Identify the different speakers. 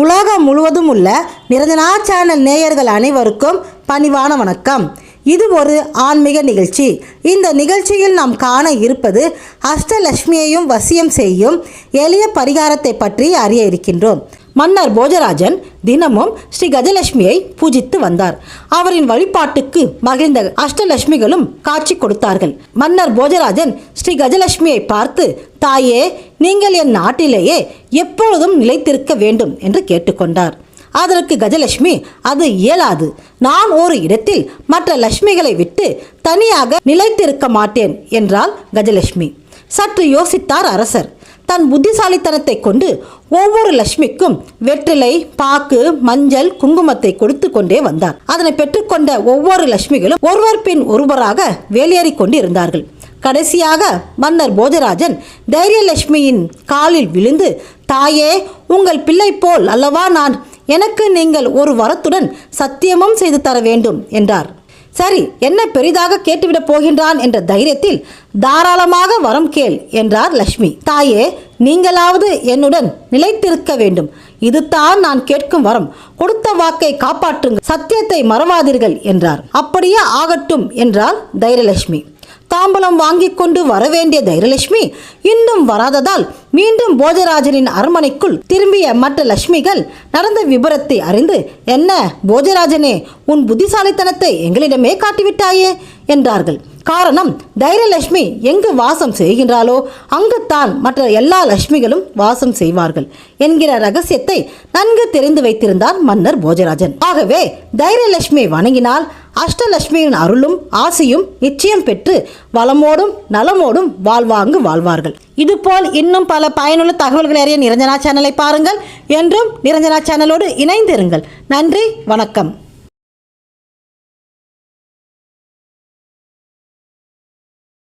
Speaker 1: உலகம் முழுவதும் உள்ள நிரஞ்சனா சேனல் நேயர்கள் அனைவருக்கும் பணிவான வணக்கம். இது ஒரு ஆன்மீக நிகழ்ச்சி. இந்த நிகழ்ச்சியில் நாம் காண இருப்பது அஷ்டலட்சுமியையும் வசியம் செய்யும் எளிய பரிகாரத்தை பற்றி அறிய இருக்கின்றோம். மன்னர் போஜராஜன் தினமும் ஸ்ரீ கஜலட்சுமியை பூஜித்து வந்தார். அவரின் வழிபாட்டுக்கு மகிழ்ந்த அஷ்டலட்சுமிகளும் காட்சி கொடுத்தார்கள். மன்னர் போஜராஜன் ஸ்ரீ கஜலட்சுமியை பார்த்து, தாயே, நீங்கள் என் நாட்டிலேயே எப்பொழுதும் நிலைத்திருக்க வேண்டும் என்று கேட்டுக்கொண்டார். அதற்கு கஜலட்சுமி, அது இயலாது. நான் ஒரு இடத்தில் மற்ற லட்சுமிகளை விட்டு தனியாக நிலைத்திருக்க மாட்டேன் என்றாள் கஜலட்சுமி. சற்று யோசித்தார் அரசர். தன் புத்திசாலித்தனத்தை கொண்டு ஒவ்வொரு லட்சுமிக்கும் வெற்றிலை, பாக்கு, மஞ்சள், குங்குமத்தை கொடுத்து கொண்டே வந்தார். அதனை பெற்றுக்கொண்ட ஒவ்வொரு லட்சுமிகளும் ஒருவர் பின் ஒருவராக வேலையேறி கொண்டு இருந்தார்கள். கடைசியாக மன்னர் போஜராஜன் தைரியலட்சுமியின் காலில் விழுந்து, தாயே, உங்கள் பிள்ளை போல் அல்லவா நான், எனக்கு நீங்கள் ஒரு வரத்துடன் சத்தியமும் செய்து தர வேண்டும் என்றார். சரி, என்ன பெரிதாக கேட்டுவிடப் போகின்றான் என்ற தைரியத்தில், தாராளமாக வரம் கேள் என்றார் லட்சுமி. தாயே, நீங்களாவது என்னுடன் நிலைத்திருக்க வேண்டும். இதுதான் நான் கேட்கும் வரம். கொடுத்த வாக்கை காப்பாற்றுங்கள், சத்தியத்தை மறவாதீர்கள் என்றார். அப்படியே ஆகட்டும் என்றாள் தைரியலட்சுமி. தாம்பலம் வாங்கி கொண்டு வரவேண்டிய தைரியலட்சுமி இன்னும் வராததால் மீண்டும் போஜராஜனின் அரண்மனைக்குள் திரும்பிய மற்ற லட்சுமிகள் நடந்த விபரத்தை அறிந்து, என்ன போஜராஜனே, உன் புத்திசாலித்தனத்தை எங்களிடமே காட்டிவிட்டாயே என்றார்கள். காரணம், தைரியலட்சுமி எங்கு வாசம் செய்கின்றாளோ அங்குத்தான் மற்ற எல்லா லட்சுமிகளும் வாசம் செய்வார்கள் என்கிற ரகசியத்தை நன்கு தெரிந்து வைத்திருந்தார் மன்னர் போஜராஜன். ஆகவே தைரியலட்சுமியை வணங்கினால் அஷ்டலட்சுமியின் அருளும் ஆசையும் நிச்சயம் பெற்று வளமோடும் நலமோடும் வாழ்வார்கள். இதுபோல் இன்னும் பல பயனுள்ள தகவல்கள் அறிய நிரஞ்சனா சேனலை பாருங்கள். என்றும் நிரஞ்சனா சேனலோடு இணைந்திருங்கள். நன்றி, வணக்கம்.